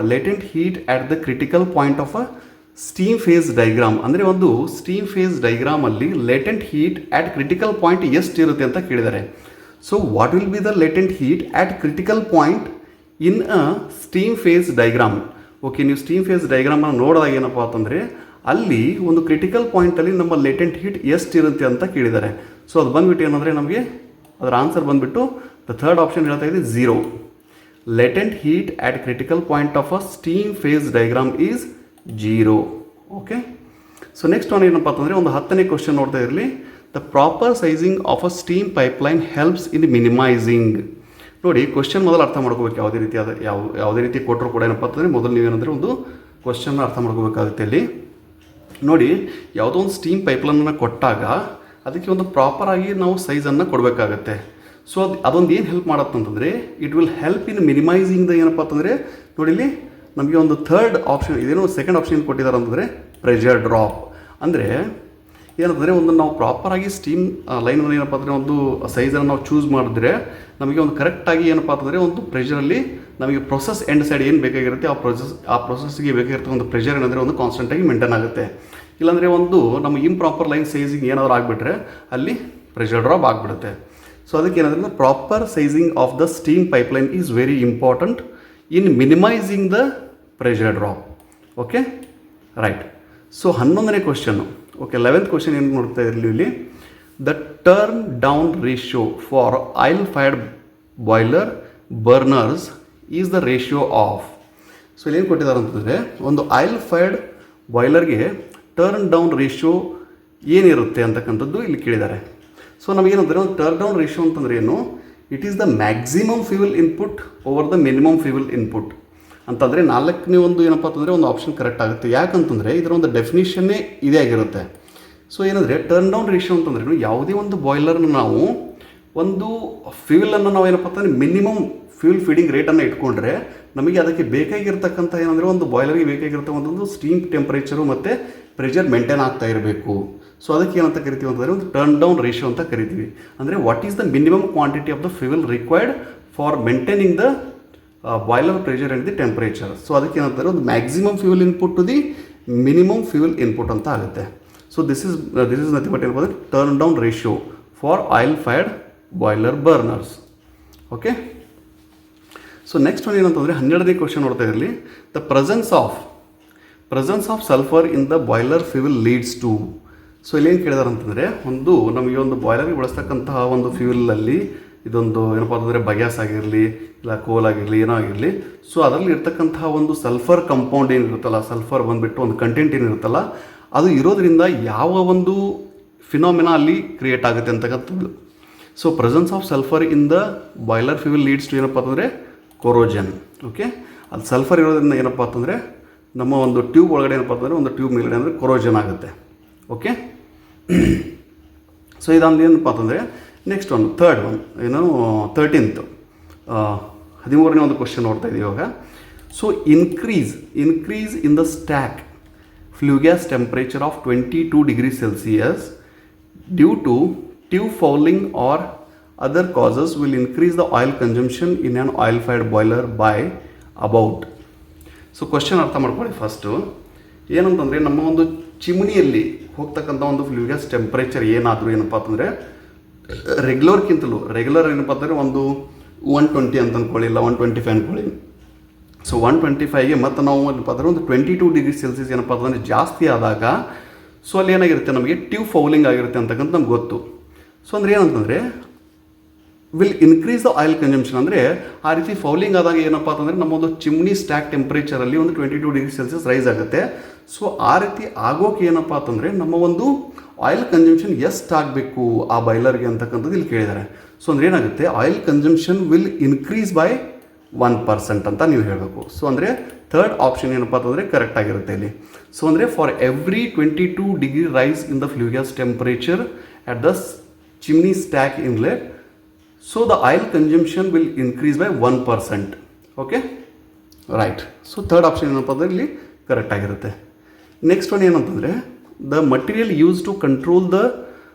of a steam phase diagram. ಅಂದರೆ ಒಂದು steam phase ಡೈಗ್ರಾಮಲ್ಲಿ latent heat at critical point ಎಷ್ಟಿರುತ್ತೆ ಅಂತ ಕೇಳಿದ್ದಾರೆ. So what will be the latent heat at critical point in a steam phase diagram. Okay, ನೀವು steam face ಡೈಗ್ರಾಮನ್ನು ನೋಡಿದಾಗ ಏನಪ್ಪ ಅಂತಂದರೆ ಅಲ್ಲಿ ಒಂದು ಕ್ರಿಟಿಕಲ್ ಪಾಯಿಂಟಲ್ಲಿ ನಮ್ಮ ಲೆಟೆಂಟ್ ಹೀಟ್ ಎಷ್ಟಿರುತ್ತೆ ಅಂತ ಕೇಳಿದ್ದಾರೆ. ಸೊ ಅದು ಬಂದುಬಿಟ್ಟು ಏನಂದರೆ ನಮಗೆ ಅದರ ಆನ್ಸರ್ ಬಂದುಬಿಟ್ಟು ದ ಥರ್ಡ್ ಆಪ್ಷನ್ ಹೇಳ್ತಾ ಇದೆ 0. Latent heat at critical point of a steam phase diagram is 0. Okay, so next one ಏನಪ್ಪ ಅಂತಂದರೆ ಒಂದು 10ನೇ ಕ್ವಶನ್ ನೋಡ್ತಾ ಇರಲಿ. The proper sizing of a steam pipeline helps in minimising. ನೋಡಿ ಕ್ವಶನ್ ಮೊದಲು ಅರ್ಥ ಮಾಡ್ಕೋಬೇಕು. ಯಾವುದೇ ರೀತಿ ಕೊಟ್ಟರು ಕೂಡ ಏನಪ್ಪ ಅಂತಂದರೆ ಮೊದಲು ನೀವೇನಂದರೆ ಒಂದು ಕ್ವಶನ್ನ ಅರ್ಥ ಮಾಡ್ಕೋಬೇಕಾಗುತ್ತೆ. ಇಲ್ಲಿ ನೋಡಿ, ಯಾವುದೋ ಒಂದು ಸ್ಟೀಮ್ ಪೈಪ್ಲೈನನ್ನು ಕೊಟ್ಟಾಗ ಅದಕ್ಕೆ ಒಂದು ಪ್ರಾಪರಾಗಿ ನಾವು ಸೈಜನ್ನು ಕೊಡಬೇಕಾಗತ್ತೆ. ಸೊ ಅದೊಂದು ಏನು ಹೆಲ್ಪ್ ಮಾಡುತ್ತೆ ಅಂತಂದರೆ it will help in minimising the ಏನಪ್ಪ ಅಂತಂದರೆ ನೋಡಿ ಇಲ್ಲಿ ನಮಗೆ ಒಂದು ಥರ್ಡ್ ಆಪ್ಷನ್ ಇದೇನೋ ಸೆಕೆಂಡ್ ಆಪ್ಷನ್ ಕೊಟ್ಟಿದ್ದಾರೆ ಅಂತಂದರೆ ಪ್ರೆಷರ್ ಡ್ರಾಪ್. ಅಂದರೆ ಏನಂತಂದರೆ ಒಂದು ನಾವು ಪ್ರಾಪರಾಗಿ ಸ್ಟೀಮ್ ಲೈನನ್ನು ಏನಪ್ಪ ಅಂದರೆ ಒಂದು ಸೈಜನ್ನು ನಾವು ಚೂಸ್ ಮಾಡಿದ್ರೆ ನಮಗೆ ಒಂದು ಕರೆಕ್ಟಾಗಿ ಏನಪ್ಪ ಅಂತಂದರೆ ಒಂದು ಪ್ರೆಷರಲ್ಲಿ ನಮಗೆ ಪ್ರೊಸೆಸ್ ಎಂಡ್ ಸೈಡ್ ಏನು ಬೇಕಾಗಿರುತ್ತೆ ಆ ಪ್ರೊಸೆಸ್ಗೆ ಬೇಕಾಗಿರುತ್ತೆ ಒಂದು ಪ್ರೆಷರ್ ಏನಂದರೆ ಒಂದು ಕಾನ್ಸ್ಟೆಂಟಾಗಿ ಮೇಂಟೈನ್ ಆಗುತ್ತೆ. ಇಲ್ಲಾಂದರೆ ಒಂದು ನಮ್ಮ ಇಂಪ್ರಾಪರ್ ಲೈನ್ ಸೈಜಿಂಗ್ ಏನಾದರೂ ಆಗಿಬಿಟ್ರೆ ಅಲ್ಲಿ ಪ್ರೆಷರ್ ಡ್ರಾಪ್ ಆಗಿಬಿಡುತ್ತೆ. ಸೊ ಅದಕ್ಕೆ ಏನಂದರೆ proper sizing of the steam pipeline is very important in minimising the pressure drop. Okay, right. So 11ನೇ ಕ್ವಶನ್ನು. ಓಕೆ, 11th ಕ್ವಶನ್ ಏನು ನೋಡ್ತಾ ಇರಲಿ ಇಲ್ಲಿ. The turn down ratio for oil fired boiler burners is the ratio of. So ಇಲ್ಲಿ ಏನು ಕೊಟ್ಟಿದ್ದಾರೆ ಅಂತಂದರೆ ಒಂದು ಆಯಿಲ್ ಫೈರ್ಡ್ ಬಾಯ್ಲರ್ಗೆ ಟರ್ನ್ ಡೌನ್ ರೇಷಿಯೋ ಏನಿರುತ್ತೆ ಅಂತಕ್ಕಂಥದ್ದು ಇಲ್ಲಿ ಕೇಳಿದ್ದಾರೆ. ಸೊ ನಮಗೇನಂದರೆ ಒಂದು ಟರ್ನ್ ಡೌನ್ ರೇಷಿಯೋ ಅಂತಂದ್ರೆ ಏನು, it is the maximum fuel input over the minimum fuel input ಅಂತಂದರೆ 4ನೇ ಒಂದು ಏನಪ್ಪ ಅಂತಂದರೆ ಒಂದು ಆಪ್ಷನ್ ಕರೆಕ್ಟ್ ಆಗುತ್ತೆ. ಯಾಕಂತಂದರೆ ಇದರ ಒಂದು ಡೆಫಿನಿಷನ್ನೇ ಇದೇ ಆಗಿರುತ್ತೆ. ಸೊ ಏನಂದರೆ ಟರ್ನ್ ಡೌನ್ ರೇಷಿಯೋ ಅಂತಂದ್ರೆ ಯಾವುದೇ ಒಂದು ಬಾಯ್ಲರ್ನ ನಾವು ಒಂದು ಫ್ಯೂಯಲನ್ನು ನಾವು ಏನಪ್ಪ ಅಂತಂದರೆ ಮಿನಿಮಮ್ ಫ್ಯೂಲ್ ಫೀಡಿಂಗ್ ರೇಟನ್ನು ಇಟ್ಕೊಂಡ್ರೆ ನಮಗೆ ಅದಕ್ಕೆ ಬೇಕಾಗಿರ್ತಕ್ಕಂಥ ಏನಂದರೆ ಒಂದು ಬಾಯ್ಲರ್ಗೆ ಬೇಕಾಗಿರ್ತಕ್ಕಂಥ ಒಂದು ಸ್ಟೀಮ್ ಟೆಂಪರೇಚರು ಮತ್ತು ಪ್ರೆಷರ್ ಮೇಂಟೈನ್ ಆಗ್ತಾ ಇರಬೇಕು. ಸೊ ಅದಕ್ಕೆ ಏನಂತ ಕರಿತೀವಿ ಅಂತಂದರೆ ಒಂದು ಟರ್ನ್ ಡೌನ್ ರೇಷಿಯೋ ಅಂತ ಕರಿತೀವಿ. ಅಂದರೆ what is the minimum quantity of the fuel required for maintaining the boiler pressure and the temperature. So ಅದಕ್ಕೆ ಏನಂತಾರೆ ಒಂದು maximum fuel input to the minimum fuel input ಅಂತ ಆಗುತ್ತೆ. So this is nothing but ಏನಪ್ಪ ಅಂದರೆ turn down ratio for oil fired boiler burners. Okay. So next ಒಂದು ಏನಂತಂದರೆ 12ನೇ ಕ್ವಶನ್ ನೋಡ್ತಾ ಇರಲಿ, the presence of sulphur in the boiler fuel leads to. So ಇಲ್ಲೇನು ಕೇಳಿದಾರೆ ಅಂತಂದರೆ ಒಂದು ನಮಗೆ ಒಂದು ಬಾಯ್ಲರ್ಗೆ ಬಳಸ್ತಕ್ಕಂತಹ ಒಂದು ಫ್ಯೂಯಲಲ್ಲಿ ಇದೊಂದು ಏನಪ್ಪ ಅಂತಂದರೆ ಬಗ್ಯಾಸ್ ಆಗಿರಲಿ ಇಲ್ಲ ಕೋಲ್ ಆಗಿರಲಿ ಏನೋ ಆಗಿರಲಿ, ಸೊ ಅದರಲ್ಲಿ ಇರ್ತಕ್ಕಂತಹ ಒಂದು ಸಲ್ಫರ್ ಕಂಪೌಂಡ್ ಏನಿರುತ್ತಲ್ಲ, ಸಲ್ಫರ್ ಬಂದುಬಿಟ್ಟು ಒಂದು ಕಂಟೆಂಟ್ ಏನಿರುತ್ತಲ್ಲ, ಅದು ಇರೋದ್ರಿಂದ ಯಾವ ಒಂದು ಫಿನಾಮಿನಾ ಅಲ್ಲಿ ಕ್ರಿಯೇಟ್ ಆಗುತ್ತೆ ಅಂತಕ್ಕಂಥದ್ದು. So presence of sulphur in the boiler fuel leads to ಏನಪ್ಪ ಅಂತಂದರೆ ಕೊರೋಜನ್. ಓಕೆ. ಅದು ಸಲ್ಫರ್ ಇರೋದ್ರಿಂದ ಏನಪ್ಪ ಅಂತಂದರೆ ನಮ್ಮ ಒಂದು ಟ್ಯೂಬ್ ಒಳಗಡೆ ಏನಪ್ಪ ಅಂತಂದರೆ ಒಂದು ಟ್ಯೂಬ್ ಮೇಲ್ಗಡೆ ಅಂದರೆ ಕೊರೋಜನ್ ಆಗುತ್ತೆ. ಓಕೆ. ಸೊ ಇದೊಂದು ಏನಪ್ಪ ಅಂತಂದರೆ ನೆಕ್ಸ್ಟ್ ಒಂದು ಥರ್ಡ್ ಒನ್ ಏನು 13th 13ನೇ ಒಂದು ಕ್ವಶನ್ ನೋಡ್ತಾ ಇದ್ದೀವಿ ಇವಾಗ. So increase in the stack flue gas temperature of 22 degrees Celsius due to tube fouling or other causes will increase the oil consumption in an oil fired boiler by about. So question ಅರ್ಥ ಮಾಡ್ಕೊಳ್ಳಿ first. ಏನಂತಂದರೆ ನಮ್ಮ ಒಂದು ಚಿಮ್ನಿಯಲ್ಲಿ ಹೋಗ್ತಕ್ಕಂಥ ಒಂದು flu gas temperature ಏನಾದರೂ ಏನಪ್ಪ ಅಂತಂದರೆ ರೆಗ್ಯುಲರ್ ಏನಪ್ಪ ಅಂತಂದರೆ ಒಂದು 120 ಅಂತ ಅಂದ್ಕೊಳ್ಳಿ, ಇಲ್ಲ 125 ಅಂದ್ಕೊಳ್ಳಿ. ಸೊ 125ಗೆ ಮತ್ತು ನಾವು ಏನಪ್ಪ ಅಂದರೆ ಒಂದು 22 degrees Celsius ಏನಪ್ಪ ಅಂತಂದರೆ ಜಾಸ್ತಿ ಆದಾಗ ಸೊ ಅಲ್ಲಿ ಏನಾಗಿರುತ್ತೆ ನಮಗೆ ಟ್ಯೂಬ್ ಫೌಲಿಂಗ್ ಆಗಿರುತ್ತೆ ಅಂತಕ್ಕಂಥ ನಮ್ಗೆ ಗೊತ್ತು. ಸೊ ಅಂದರೆ ಏನಂತಂದರೆ will increase the oil consumption, ಅಂದರೆ ಆ ರೀತಿ ಫೌಲಿಂಗ್ ಆದಾಗ ಏನಪ್ಪ ಅಂತಂದರೆ ನಮ್ಮೊಂದು ಚಿಮ್ನಿ ಸ್ಟ್ಯಾಕ್ ಟೆಂಪ್ರೇಚರಲ್ಲಿ ಒಂದು 22 degrees Celsius ರೈಸ್ ಆಗುತ್ತೆ. ಸೊ ಆ ರೀತಿ ಆಗೋಕೆ ಏನಪ್ಪ ಅಂತಂದರೆ ನಮ್ಮ ಒಂದು ಆಯಿಲ್ ಕನ್ಸಂಪ್ಷನ್ ಎಷ್ಟಾಗಬೇಕು ಆ ಬಾಯ್ಲರ್ಗೆ ಅಂತಕ್ಕಂಥದ್ದು ಇಲ್ಲಿ ಕೇಳಿದ್ದಾರೆ. ಸೊ ಅಂದರೆ ಏನಾಗುತ್ತೆ, oil consumption will increase by 1% ಅಂತ ನೀವು ಹೇಳಬೇಕು. ಸೊ ಅಂದರೆ ಥರ್ಡ್ ಆಪ್ಷನ್ ಏನಪ್ಪ ಅಂತಂದರೆ ಕರೆಕ್ಟ್ ಆಗಿರುತ್ತೆ ಇಲ್ಲಿ. ಸೊ ಅಂದರೆ for every 22 degree rise in the flue gas temperature at the chimney stack inlet, so the oil consumption will increase by 1%. Okay, right. So third option ಏನಪ್ಪ ಅಂದರೆ ಇಲ್ಲಿ correct ಆಗಿರುತ್ತೆ. Next one ಏನಂತಂದರೆ the material use to control the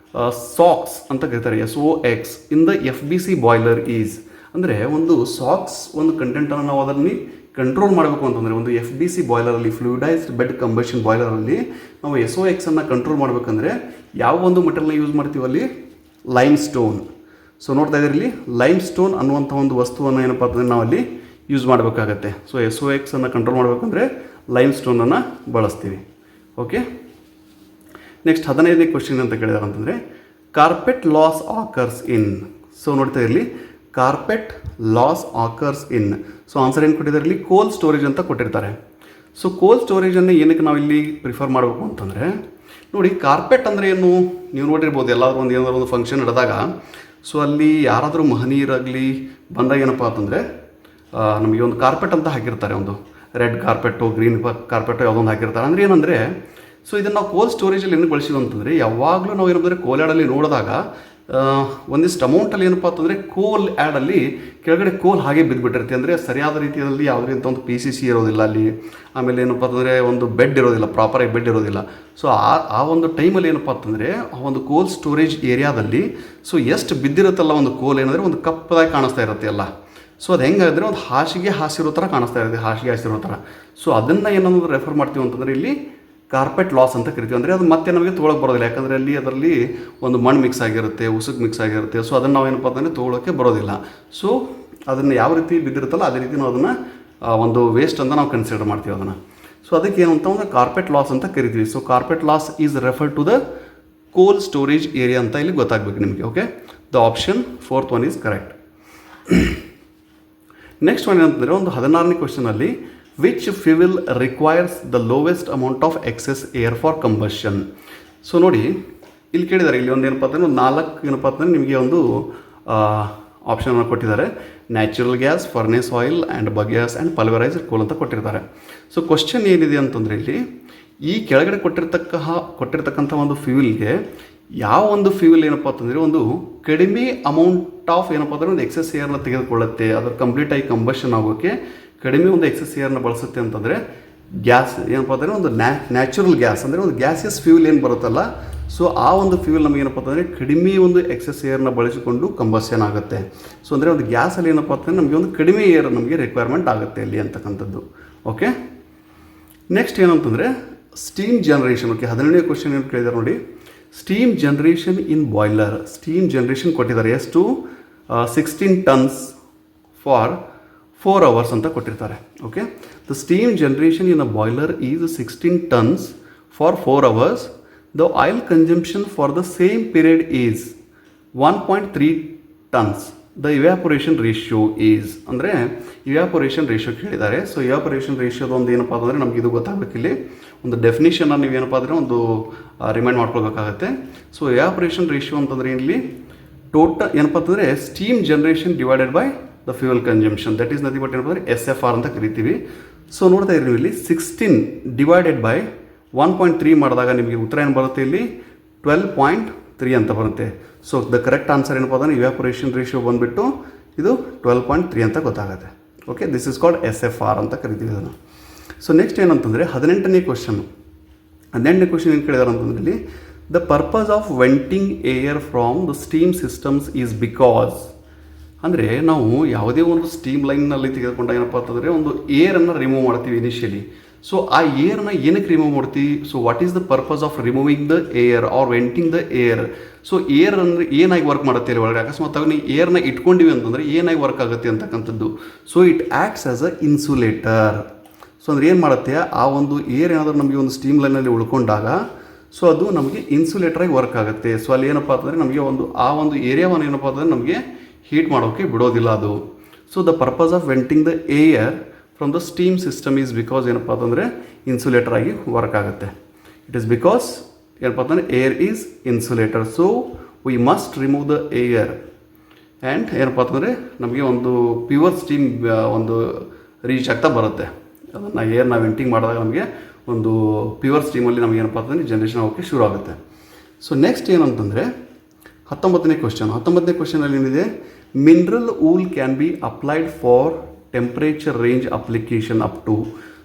SOx ಅಂತ ಕರೀತಾರೆ, SOX in the FBC boiler is. ಅಂದರೆ ಒಂದು socks ಒಂದು ಕಂಟೆಂಟನ್ನು ನಾವು ಅದನ್ನು ಕಂಟ್ರೋಲ್ ಮಾಡಬೇಕು ಅಂತಂದರೆ ಒಂದು FBC ಬಾಯ್ಲರಲ್ಲಿ ಫ್ಲೂಯಿಡೈಸ್ಡ್ ಬೆಡ್ ಕಂಬಷನ್ ಬಾಯ್ಲರಲ್ಲಿ ನಾವು SOX ಅನ್ನು ಕಂಟ್ರೋಲ್ ಮಾಡಬೇಕಂದ್ರೆ ಯಾವ ಒಂದು ಮೆಟೀರಿಯಲ್ನ ಯೂಸ್ ಮಾಡ್ತೀವಿ ಅಲ್ಲಿ, ಲೈಮ್ ಸ್ಟೋನ್. ಸೊ ನೋಡ್ತಾ ಇದ್ದೀರಿ ಇಲ್ಲಿ ಲೈಮ್ ಸ್ಟೋನ್ ಅನ್ನುವಂಥ ಒಂದು ವಸ್ತುವನ್ನು ಏನಪ್ಪ ಅಂತಂದರೆ ನಾವು ಅಲ್ಲಿ ಯೂಸ್ ಮಾಡಬೇಕಾಗತ್ತೆ. ಸೊ SOX ಅನ್ನು ಕಂಟ್ರೋಲ್ ಮಾಡಬೇಕಂದ್ರೆ ಲೈಮ್ ಸ್ಟೋನನ್ನು ಬಳಸ್ತೀವಿ. ಓಕೆ. ನೆಕ್ಸ್ಟ್ 15ನೇ ಕ್ವಶನ್ ಅಂತ ಕೇಳಿದಾರೆ ಅಂತಂದರೆ ಕಾರ್ಪೆಟ್ ಲಾಸ್ ಆಕರ್ಸ್ ಇನ್. ಸೊ ನೋಡ್ತಾ ಇರಲಿ ಕಾರ್ಪೆಟ್ ಲಾಸ್ ಆಕರ್ಸ್ ಇನ್. ಸೊ ಆನ್ಸರ್ ಏನು ಕೊಟ್ಟಿದ್ದಾರೆ ಇಲ್ಲಿ, ಕೋಲ್ ಸ್ಟೋರೇಜ್ ಅಂತ ಕೊಟ್ಟಿರ್ತಾರೆ. ಸೊ ಕೋಲ್ ಸ್ಟೋರೇಜನ್ನು ಏನಕ್ಕೆ ನಾವು ಇಲ್ಲಿ ಪ್ರಿಫರ್ ಮಾಡಬೇಕು ಅಂತಂದರೆ ನೋಡಿ, ಕಾರ್ಪೆಟ್ ಅಂದರೆ ಏನು ನೀವು ನೋಡಿರ್ಬೋದು, ಎಲ್ಲಾದರೂ ಒಂದು ಏನಾದರೂ ಒಂದು ಫಂಕ್ಷನ್ ನಡೆದಾಗ ಸೊ ಅಲ್ಲಿ ಯಾರಾದರೂ ಮಹನೀಯರಾಗಲಿ ಬಂದಾಗ ಏನಪ್ಪ ಅಂತಂದರೆ ನಮಗೆ ಒಂದು ಕಾರ್ಪೆಟ್ ಅಂತ ಹಾಕಿರ್ತಾರೆ, ಒಂದು ರೆಡ್ ಕಾರ್ಪೆಟು ಗ್ರೀನ್ ಕಾರ್ಪೆಟು ಯಾವುದೊಂದು ಹಾಕಿರ್ತಾರೆ. ಅಂದರೆ ಏನಂದರೆ ಸೊ ಇದನ್ನು ನಾವು ಕೋಲ್ ಸ್ಟೋರೇಜಲ್ಲಿ ಏನು ಬಳಸಿದ್ವು ಅಂತಂದರೆ ಯಾವಾಗಲೂ ನಾವು ಏನಂದರೆ ಕೋಲ್ ಆ್ಯಡಲ್ಲಿ ನೋಡಿದಾಗ ಒಂದಿಷ್ಟು ಅಮೌಂಟಲ್ಲಿ ಏನಪ್ಪ ಅಂತಂದರೆ ಕೋಲ್ ಆ್ಯಡಲ್ಲಿ ಕೆಳಗಡೆ ಕೋಲ್ ಹಾಗೆ ಬಿದ್ದುಬಿಟ್ಟಿರುತ್ತೆ. ಅಂದರೆ ಸರಿಯಾದ ರೀತಿಯಲ್ಲಿ ಯಾವುದೇ ಅಂತ ಒಂದು PCC ಇರೋದಿಲ್ಲ ಅಲ್ಲಿ. ಆಮೇಲೆ ಏನಪ್ಪ ಅಂತಂದರೆ ಒಂದು ಬೆಡ್ ಇರೋದಿಲ್ಲ, ಪ್ರಾಪರಾಗಿ ಬೆಡ್ ಇರೋದಿಲ್ಲ. ಸೊ ಆ ಒಂದು ಟೈಮಲ್ಲಿ ಏನಪ್ಪ ಅಂತಂದರೆ ಆ ಒಂದು ಕೋಲ್ ಸ್ಟೋರೇಜ್ ಏರಿಯಾದಲ್ಲಿ ಸೊ ಎಷ್ಟು ಬಿದ್ದಿರುತ್ತಲ್ಲ ಒಂದು ಕೋಲ್ ಏನಂದರೆ ಒಂದು ಕಪ್ಪದಾಗಿ ಕಾಣಿಸ್ತಾ ಇರುತ್ತೆ ಎಲ್ಲ. ಸೊ ಅದು ಹೆಂಗಾದರೆ ಒಂದು ಹಾಸಿರೋ ಥರ ಕಾಣಿಸ್ತಾ ಇರುತ್ತೆ, ಹಾಸಿರೋ ಥರ. ಸೊ ಅದನ್ನು ಏನನ್ನೋದು ರೆಫರ್ ಮಾಡ್ತೀವಿ ಅಂತಂದರೆ ಇಲ್ಲಿ ಕಾರ್ಪೆಟ್ ಲಾಸ್ ಅಂತ ಕರಿತೀವಿ. ಅಂದರೆ ಅದು ಮತ್ತೆ ನಮಗೆ ತೊಗೊಳಕ್ಕೆ ಬರೋದಿಲ್ಲ, ಯಾಕಂದರೆ ಅದರಲ್ಲಿ ಒಂದು ಮಣ್ಣು ಮಿಕ್ಸ್ ಆಗಿರುತ್ತೆ, ಉಸುಕು ಮಿಕ್ಸ್ ಆಗಿರುತ್ತೆ. ಸೊ ಅದನ್ನು ನಾವು ಏನಪ್ಪ ಅಂತಂದರೆ ತೊಗೊಳಕ್ಕೆ ಬರೋದಿಲ್ಲ. ಸೊ ಅದನ್ನು ಯಾವ ರೀತಿ ಬಿದ್ದಿರುತ್ತಲ್ಲ ಅದೇ ರೀತಿ ನಾವು ಅದನ್ನು ಒಂದು ವೇಸ್ಟ್ ಅಂತ ನಾವು ಕನ್ಸಿಡರ್ ಮಾಡ್ತೀವಿ ಅದನ್ನು. ಸೊ ಅದಕ್ಕೆ ಏನು ಅಂತ ಅಂದರೆ ಕಾರ್ಪೆಟ್ ಲಾಸ್ ಅಂತ ಕರಿತೀವಿ. So carpet loss is refer to the coal storage area ಅಂತ ಇಲ್ಲಿ ಗೊತ್ತಾಗಬೇಕು ನಿಮಗೆ. Okay, the option 4th one is correct. Next one ಏನಂತಂದರೆ ಒಂದು 16ನೇ ಕ್ವಶನಲ್ಲಿ which fuel requires the lowest amount of excess air for combustion. So ನೋಡಿ ಇಲ್ಲಿ ಕೇಳಿದ್ದಾರೆ, ಇಲ್ಲಿ ಒಂದು ಏನಪ್ಪ ಅಂದರೆ ಒಂದು 4 ಏನಪ್ಪ ಅಂತಂದರೆ ನಿಮಗೆ ಒಂದು ಆಪ್ಷನನ್ನು ಕೊಟ್ಟಿದ್ದಾರೆ. Natural gas, furnace oil and bagasse and pulveriser ಕೋಲ್ ಅಂತ ಕೊಟ್ಟಿರ್ತಾರೆ. ಸೊ ಕ್ವಶನ್ ಏನಿದೆ ಅಂತಂದರೆ ಇಲ್ಲಿ ಈ ಕೆಳಗಡೆ ಕೊಟ್ಟಿರ್ತಕ್ಕಂಥ ಒಂದು ಫ್ಯೂಯಲ್ಗೆ ಯಾವ ಒಂದು ಫ್ಯೂಯಲ್ ಏನಪ್ಪ ಅಂತಂದರೆ ಒಂದು ಕಡಿಮೆ ಅಮೌಂಟ್ ಆಫ್ ಏನಪ್ಪ ಅಂದರೆ ಒಂದು ಎಕ್ಸೆಸ್ ಏರ್ನ ತೆಗೆದುಕೊಳ್ಳುತ್ತೆ, ಅದರ ಕಂಪ್ಲೀಟಾಗಿ ಕಂಬಷನ್ ಆಗೋಕ್ಕೆ ಕಡಿಮೆ ಒಂದು ಎಕ್ಸೆಸ್ ಏರ್ನ ಬಳಸುತ್ತೆ ಅಂತಂದರೆ ಗ್ಯಾಸ್ ಏನಪ್ಪ ಅಂತಂದರೆ ಒಂದು ನ್ಯಾಚುರಲ್ ಗ್ಯಾಸ್ ಅಂದರೆ ಒಂದು ಗ್ಯಾಸಿಯಸ್ ಫ್ಯೂಯಲ್ ಏನು ಬರುತ್ತಲ್ಲ, ಸೊ ಆ ಒಂದು ಫ್ಯೂಯಲ್ ನಮಗೆ ಏನಪ್ಪ ಅಂತಂದರೆ ಕಡಿಮೆ ಒಂದು ಎಕ್ಸೆಸ್ ಏರ್ನ ಬಳಸಿಕೊಂಡು ಕಂಬಷನ್ ಆಗುತ್ತೆ. ಸೊ ಅಂದರೆ ಒಂದು ಗ್ಯಾಸಲ್ಲಿ ಏನಪ್ಪ ಅಂತಂದರೆ ನಮಗೆ ಒಂದು ಕಡಿಮೆ ಏರ್ ನಮಗೆ ರಿಕ್ವೈರ್ಮೆಂಟ್ ಆಗುತ್ತೆ ಇಲ್ಲಿ ಅಂತಕ್ಕಂಥದ್ದು. ಓಕೆ, ನೆಕ್ಸ್ಟ್ ಏನಂತಂದರೆ ಸ್ಟೀಮ್ ಜನರೇಷನ್. ಓಕೆ, 17ನೇ ಕ್ವಶನ್ ಏನು ಕೇಳಿದ್ದಾರೆ ನೋಡಿ, ಸ್ಟೀಮ್ ಜನರೇಷನ್ ಇನ್ ಬಾಯ್ಲರ್. ಸ್ಟೀಮ್ ಜನರೇಷನ್ ಕೊಟ್ಟಿದ್ದಾರೆ ಎಷ್ಟು, 16 tons ಫಾರ್ 4 hours ಅಂತ ಕೊಟ್ಟಿರ್ತಾರೆ. Okay, the steam generation in a boiler is 16 tons for 4 hours. The oil consumption for the same period is 1.3 tons. The evaporation ratio is ಅಂದರೆ ಇವ್ಯಾಪೊರೇಷನ್ ratio ಕೇಳಿದ್ದಾರೆ. So ಇವ್ಯಾಪೊರೇಷನ್ ರೇಷಿಯೋದು ಒಂದು ಏನಪ್ಪ ಅಂದರೆ ನಮ್ಗೆ ಇದು ಗೊತ್ತಾಗಬೇಕು. ಇಲ್ಲಿ ಒಂದು ಡೆಫಿನೇಷನ್ನ ನೀವು ಏನಪ್ಪ ಅಂದರೆ ಒಂದು ರಿಮೈಂಡ್ ಮಾಡ್ಕೊಳ್ಬೇಕಾಗತ್ತೆ. ಸೊ ಇವ್ಯಾಪೊರೇಷನ್ ರೇಷಿಯೋ ಅಂತಂದರೆ ಇಲ್ಲಿ ಟೋಟಲ್ ಏನಪ್ಪ ಅಂತಂದರೆ steam generation divided by the fuel consumption, that is nothing but ಏನಪ್ಪ ಅಂದರೆ SFR ಅಂತ ಕರಿತೀವಿ. ಸೊ ನೋಡ್ತಾ ಇದ್ದೀವಿ ಇಲ್ಲಿ 16 ಡಿವೈಡೆಡ್ ಬೈ 1.3 ಮಾಡಿದಾಗ ನಿಮಗೆ ಉತ್ತರ ಏನು ಬರುತ್ತೆ, ಇಲ್ಲಿ 12.3 ಅಂತ ಬರುತ್ತೆ. ಸೊ ದ ಕರೆಕ್ಟ್ ಆನ್ಸರ್ ಏನಪ್ಪ ಅಂದರೆ ಇವ್ಯಾಪೊರೇಷನ್ ರೇಷಿಯೋ ಬಂದುಬಿಟ್ಟು ಇದು 12.3 ಅಂತ ಗೊತ್ತಾಗುತ್ತೆ. Okay, this is called SFR ಅಂತ ಕರಿತೀವಿ ಇದನ್ನು. ಸೊ ನೆಕ್ಸ್ಟ್ ಏನಂತಂದರೆ 18ನೇ ಕ್ವಶನ್ನು. 18ನೇ ಕ್ವಶನ್ ಏನು ಕೇಳಿದಾರೆ ಅಂತಂದರೆ ಇಲ್ಲಿ the purpose of venting air from the steam systems is because ಅಂದರೆ ನಾವು ಯಾವುದೇ ಒಂದು ಸ್ಟೀಮ್ ಲೈನ್ನಲ್ಲಿ ತೆಗೆದುಕೊಂಡಾಗ ಏನಪ್ಪ ಅಂತಂದರೆ ಒಂದು ಏರನ್ನು ರಿಮೂವ್ ಮಾಡ್ತೀವಿ ಇನಿಷಿಯಲಿ. ಸೊ ಆ ಏರ್ನ ಏನಕ್ಕೆ ರಿಮೂವ್ ಮಾಡ್ತೀವಿ, so what is the purpose of removing the air or venting the air. So air ಅಂದರೆ ಏನಾಗಿ ವರ್ಕ್ ಮಾಡುತ್ತೆ ಇಲ್ಲಿ ಒಳಗಡೆ, ಅಕಸ್ಮಾತ್ ನೀವು ಏರ್ನ ಇಟ್ಕೊಂಡಿವಿ ಅಂತಂದರೆ ಏನಾಗಿ ವರ್ಕ್ ಆಗುತ್ತೆ ಅಂತಕ್ಕಂಥದ್ದು. So it acts as a insulator. So ಅಂದರೆ ಏನು ಮಾಡುತ್ತೆ, ಆ ಒಂದು ಏರ್ ಏನಾದರೂ ನಮಗೆ ಒಂದು ಸ್ಟೀಮ್ ಲೈನಲ್ಲಿ ಉಳ್ಕೊಂಡಾಗ ಸೊ ಅದು ನಮಗೆ ಇನ್ಸುಲೇಟರಾಗಿ ವರ್ಕ್ ಆಗುತ್ತೆ. ಸೊ ಅಲ್ಲಿ ಏನಪ್ಪ ಅಂತಂದರೆ ನಮಗೆ ಆ ಒಂದು ಏರಿಯಾವನ್ನು ಏನಪ್ಪ ಅಂತಂದರೆ ನಮಗೆ ಹೀಟ್ ಮಾಡೋಕ್ಕೆ ಬಿಡೋದಿಲ್ಲ ಅದು. So the purpose of venting the air from the steam system is because ಏನಪ್ಪ ಅಂತಂದರೆ ಇನ್ಸುಲೇಟರ್ ಆಗಿ ವರ್ಕ್ ಆಗುತ್ತೆ. ಇಟ್ ಈಸ್ ಬಿಕಾಸ್ ಏನಪ್ಪ ಅಂತಂದರೆ air is insulator. So we must remove the air and ಏನಪ್ಪ ಅಂತಂದರೆ ನಮಗೆ ಒಂದು ಪ್ಯೂರ್ ಸ್ಟೀಮ್ ಒಂದು ರೀಚ್ ಆಗ್ತಾ ಬರುತ್ತೆ. ಅದನ್ನು ಏರ್ನ ವೆಂಟಿಂಗ್ ಮಾಡಿದಾಗ ನಮಗೆ ಒಂದು ಪ್ಯೂರ್ ಸ್ಟೀಮಲ್ಲಿ ನಮಗೆ ಏನಪ್ಪ ಅಂತಂದರೆ ಜನ್ರೇಷನ್ ಆಗೋಕ್ಕೆ ಶುರು ಆಗುತ್ತೆ. ಸೊ ನೆಕ್ಸ್ಟ್ ಏನಂತಂದರೆ 19ನೇ ಕ್ವಶನ್. 19ನೇ ಕ್ವಶನಲ್ಲಿ ಏನಿದೆ, mineral wool can be applied for temperature range application up to.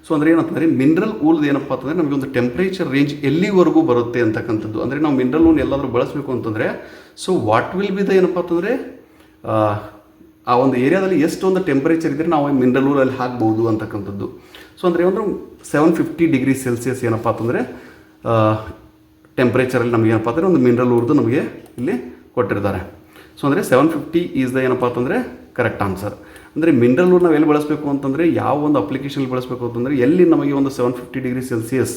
So ಅಂದರೆ ಏನಂತಂದರೆ ಮಿನರಲ್ ವೂಲ್ದು ಏನಪ್ಪ ಅಂತಂದರೆ ನಮಗೆ ಒಂದು ಟೆಂಪ್ರೇಚರ್ ರೇಂಜ್ ಎಲ್ಲಿವರೆಗೂ ಬರುತ್ತೆ ಅಂತಕ್ಕಂಥದ್ದು. ಅಂದರೆ ನಾವು ಮಿನರಲ್ ವೂಲ್ ಎಲ್ಲಾದರೂ ಬಳಸಬೇಕು ಅಂತಂದರೆ so what will be the ಏನಪ್ಪ ಅಂತಂದರೆ ಆ ಒಂದು ಏರಿಯಾದಲ್ಲಿ ಎಷ್ಟೊಂದು ಟೆಂಪ್ರೇಚರ್ ಇದ್ದರೆ ನಾವು ಮಿನರಲ್ ವೂಲ್ ಅಲ್ಲಿ ಹಾಕ್ಬೋದು ಅಂತಕ್ಕಂಥದ್ದು. ಸೊ ಅಂದರೆ ಒಂದು 750 ಡಿಗ್ರಿ ಸೆಲ್ಸಿಯಸ್ ಏನಪ್ಪ ಅಂತಂದರೆ ಟೆಂಪ್ರೇಚರಲ್ಲಿ ನಮಗೆ ಏನಪ್ಪ ಅಂದರೆ ಒಂದು ಮಿನರಲ್ ವೂಲ್ದು ನಮಗೆ ಇಲ್ಲಿ ಕೊಟ್ಟಿರ್ತಾರೆ. ಸೊ ಅಂದರೆ 750 ಈಸ್ ದ ಏನಪ್ಪ ಅಂತಂದರೆ ಕರೆಕ್ಟ್ ಆನ್ಸರ್. ಅಂದರೆ ಮಿನರಲ್ ವೂಲ್ ನಾವು ಎಲ್ಲಿ ಬಳಸಬೇಕು ಅಂತಂದರೆ ಯಾವ ಒಂದು ಅಪ್ಲಿಕೇಶನಲ್ಲಿ ಬಳಸಬೇಕು ಅಂತಂದರೆ ಎಲ್ಲಿ ನಮಗೆ ಒಂದು 750 ಡಿಗ್ರಿ ಸೆಲ್ಸಿಯಸ್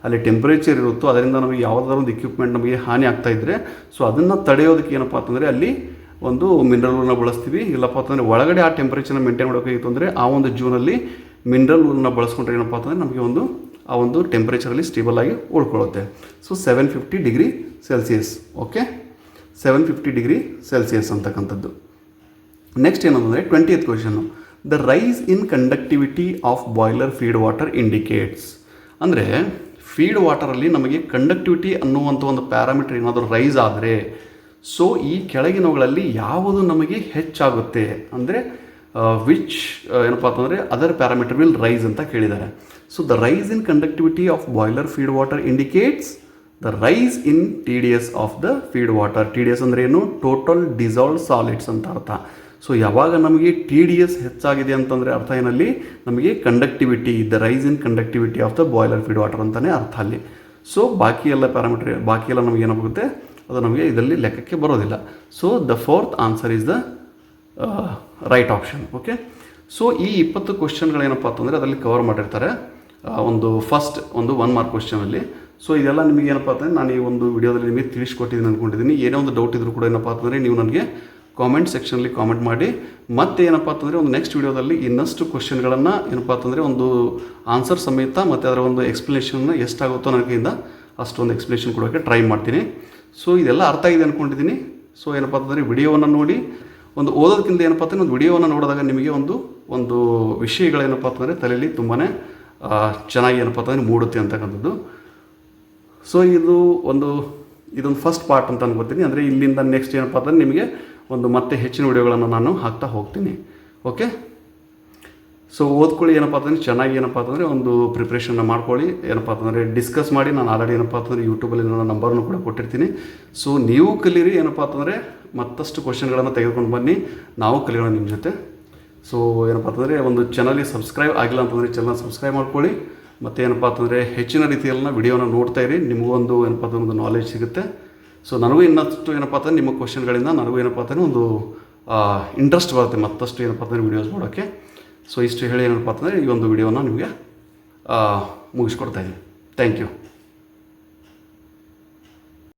ಅಲ್ಲಿ ಟೆಂಪ್ರೇಚರ್ ಇರುತ್ತೋ ಅದರಿಂದ ನಮಗೆ ಯಾವುದಾದ್ರು ಒಂದು ಇಕ್ವಿಪ್ಮೆಂಟ್ ನಮಗೆ ಹಾನಿ ಆಗ್ತಾ ಇದ್ದರೆ ಸೊ ಅದನ್ನು ತಡೆಯೋದಕ್ಕೆ ಏನಪ್ಪ ಅಂತಂದರೆ ಅಲ್ಲಿ ಒಂದು ಮಿನರಲ್ ವೂಲ್ನ ಬಳಸ್ತೀವಿ. ಇಲ್ಲಪ್ಪ ಅಂತಂದರೆ ಒಳಗಡೆ ಆ ಟೆಂಪ್ರೇಚರ್ನ ಮೇಂಟೈನ್ ಮಾಡೋಕ್ಕಾಗಿತ್ತು ಅಂದರೆ ಆ ಒಂದು ಜೂನಲ್ಲಿ ಮಿನರಲ್ ವೂಲ್ನ ಬಳಸ್ಕೊಂಡ್ರೆ ಏನಪ್ಪ ಅಂತಂದರೆ ನಮಗೆ ಆ ಒಂದು ಟೆಂಪ್ರೇಚರಲ್ಲಿ ಸ್ಟೇಬಲ್ ಆಗಿ ಉಳ್ಕೊಳ್ಳುತ್ತೆ. So 750 degree Celsius. Okay, 750 degree Celsius ಅಂತಕ್ಕಂಥದ್ದು. ನೆಕ್ಸ್ಟ್ ಏನಂತಂದರೆ 20th question, the rise in conductivity of boiler feed water indicates. ಅಂದರೆ ಫೀಡ್ ವಾಟರಲ್ಲಿ ನಮಗೆ ಕಂಡಕ್ಟಿವಿಟಿ ಅನ್ನುವಂಥ ಒಂದು ಪ್ಯಾರಾಮೀಟರ್ ಏನಾದರೂ ರೈಸ್ ಆದರೆ ಸೊ ಈ ಕೆಳಗಿನವುಗಳಲ್ಲಿ ಯಾವುದು ನಮಗೆ ಹೆಚ್ಚಾಗುತ್ತೆ ಅಂದರೆ ವಿಚ್ ಏನಪ್ಪ ಅಂತಂದರೆ ಅದರ್ ಪ್ಯಾರಾಮೀಟರ್ ವಿಲ್ ರೈಸ್ ಅಂತ ಕೇಳಿದ್ದಾರೆ. So the rise in conductivity of boiler feed water indicates the rise in TDS of the feed water. TDS ಅಂದರೆ ಏನು, ಟೋಟಲ್ ಡಿಸಾಲ್ವ್ ಸಾಲಿಡ್ಸ್ ಅಂತ ಅರ್ಥ. ಸೊ ಯಾವಾಗ ನಮಗೆ TDS ಹೆಚ್ಚಾಗಿದೆ ಅಂತಂದರೆ ಅರ್ಥ ಏನಲ್ಲಿ ನಮಗೆ conductivity, the rise in conductivity of the boiler feed water ಅಂತಲೇ ಅರ್ಥ ಅಲ್ಲಿ. ಸೊ ಬಾಕಿ ಎಲ್ಲ ಪ್ಯಾರಾಮೀಟರ್ ಬಾಕಿ ಎಲ್ಲ ನಮಗೆ ಏನಾಗುತ್ತೆ ಅದು ನಮಗೆ ಇದರಲ್ಲಿ ಲೆಕ್ಕಕ್ಕೆ ಬರೋದಿಲ್ಲ. So the 4th answer is the right option. Okay, so ಈ 20 ಕ್ವಶನ್ಗಳೇನಪ್ಪ ಅಂತಂದರೆ ಅದರಲ್ಲಿ ಕವರ್ ಮಾಡಿರ್ತಾರೆ ಒಂದು ಫಸ್ಟ್ ಒಂದು 1 ಮಾರ್ಕ್ ಕ್ವಶನಲ್ಲಿ. ಸೊ ಇದೆಲ್ಲ ನಿಮಗೆ ಏನಪ್ಪ ಅಂತಂದರೆ ನಾನು ಈ ಒಂದು ವಿಡಿಯೋದಲ್ಲಿ ನಿಮಗೆ ತಿಳಿಸ್ಕೊಟ್ಟಿದ್ದೀನಿ ಅಂದ್ಕೊಂಡಿದ್ದೀನಿ. ಏನೇ ಒಂದು ಡೌಟ್ ಇದ್ರೂ ಕೂಡ ಏನಪ್ಪ ಅಂತಂದರೆ ನೀವು ನನಗೆ ಕಾಮೆಂಟ್ ಸೆಕ್ಷನಲ್ಲಿ ಕಾಮೆಂಟ್ ಮಾಡಿ. ಮತ್ತೆ ಏನಪ್ಪ ಅಂತಂದರೆ ಒಂದು ನೆಕ್ಸ್ಟ್ ವೀಡಿಯೋದಲ್ಲಿ ಇನ್ನಷ್ಟು ಕ್ವಶನ್ಗಳನ್ನು ಏನಪ್ಪ ಅಂತಂದರೆ ಒಂದು ಆನ್ಸರ್ ಸಮೇತ ಮತ್ತು ಅದರ ಒಂದು ಎಕ್ಸ್ಪ್ಲನೇಷನ್ನ ಎಷ್ಟಾಗುತ್ತೋ ನನಗಿಂದ ಅಷ್ಟೊಂದು ಎಕ್ಸ್ಪ್ಲನೇಷನ್ ಕೊಡೋಕ್ಕೆ ಟ್ರೈ ಮಾಡ್ತೀನಿ. ಸೊ ಇದೆಲ್ಲ ಅರ್ಥ ಆಗಿದೆ ಅಂದ್ಕೊಂಡಿದ್ದೀನಿ. ಸೊ ಏನಪ್ಪ ಅಂತಂದರೆ ವಿಡಿಯೋವನ್ನು ನೋಡಿ ಒಂದು ಓದೋದಕ್ಕಿಂತ ಏನಪ್ಪ ಅಂತಂದರೆ ಒಂದು ವಿಡಿಯೋವನ್ನು ನೋಡಿದಾಗ ನಿಮಗೆ ಒಂದು ವಿಷಯಗಳೇನಪ್ಪ ಅಂತಂದರೆ ತಲೆಯಲ್ಲಿ ತುಂಬಾ ಚೆನ್ನಾಗಿ ಏನಪ್ಪ ಅಂತಂದರೆ ಮೂಡುತ್ತೆ ಅಂತಕ್ಕಂಥದ್ದು. ಸೊ ಇದೊಂದು ಫಸ್ಟ್ ಪಾರ್ಟ್ ಅಂತ ಅನ್ಕೋತೀನಿ. ಅಂದರೆ ಇಲ್ಲಿಂದ ನೆಕ್ಸ್ಟ್ ಏನಪ್ಪ ಅಂತಂದರೆ ನಿಮಗೆ ಮತ್ತೆ ಹೆಚ್ಚಿನ ವಿಡಿಯೋಗಳನ್ನು ನಾನು ಹಾಕ್ತಾ ಹೋಗ್ತೀನಿ. ಓಕೆ, ಸೊ ಓದ್ಕೊಳ್ಳಿ. ಏನಪ್ಪ ಅಂತಂದರೆ ಚೆನ್ನಾಗಿ ಏನಪ್ಪ ಅಂತಂದರೆ ಒಂದು ಪ್ರಿಪ್ರೇಷನ್ನ ಮಾಡ್ಕೊಳ್ಳಿ. ಏನಪ್ಪ ಅಂತಂದರೆ ಡಿಸ್ಕಸ್ ಮಾಡಿ. ನಾನು ಆಲ್ರೆಡಿ ಏನಪ್ಪ ಅಂತಂದರೆ ಯೂಟ್ಯೂಬಲ್ಲಿ ನನ್ನ ನಂಬರನ್ನು ಕೂಡ ಕೊಟ್ಟಿರ್ತೀನಿ. ಸೊ ನೀವು ಕಲೀರಿ. ಏನಪ್ಪ ಅಂತಂದರೆ ಮತ್ತಷ್ಟು ಕ್ವಶನ್ಗಳನ್ನು ತೆಗೆದುಕೊಂಡು ಬನ್ನಿ, ನಾವು ಕಲಿಯೋಣ ನಿಮ್ಮ ಜೊತೆ. ಸೊ ಏನಪ್ಪ ಅಂತಂದರೆ ಒಂದು ಚಾನಲಿಗೆ ಸಬ್ಸ್ಕ್ರೈಬ್ ಆಗಿಲ್ಲ ಅಂತಂದರೆ ಚಾನಲ್ ಸಬ್ಸ್ಕ್ರೈಬ್ ಮಾಡ್ಕೊಳ್ಳಿ. ಮತ್ತು ಏನಪ್ಪ ಅಂತಂದರೆ ಹೆಚ್ಚಿನ ರೀತಿಯಲ್ಲಿ ವಿಡಿಯೋನ ನೋಡ್ತಾ ಇರಿ. ನಿಮಗೊಂದು ಏನಪ್ಪ ಅಂತಂದ್ರೆ ಒಂದು ನಾಲೆಜ್ ಸಿಗುತ್ತೆ. ಸೊ ನನಗೂ ಇನ್ನಷ್ಟು ಏನಪ್ಪ ಅಂತಂದರೆ ನಿಮ್ಮ ಕ್ವಶನ್ಗಳಿಂದ ನನಗೂ ಏನಪ್ಪ ಅಂತಂದರೆ ಒಂದು ಇಂಟ್ರೆಸ್ಟ್ ಬರುತ್ತೆ ಮತ್ತಷ್ಟು ಏನಪ್ಪ ಅಂತಂದರೆ ವೀಡಿಯೋಸ್ ಮಾಡೋಕ್ಕೆ. ಸೊ ಇಷ್ಟು ಹೇಳಿ ಏನಪ್ಪ ಅಂತಂದರೆ ಈ ಒಂದು ವಿಡಿಯೋನ ನಿಮಗೆ ಮುಗಿಸ್ಕೊಡ್ತಾಯಿದ್ದೀನಿ. Thank you.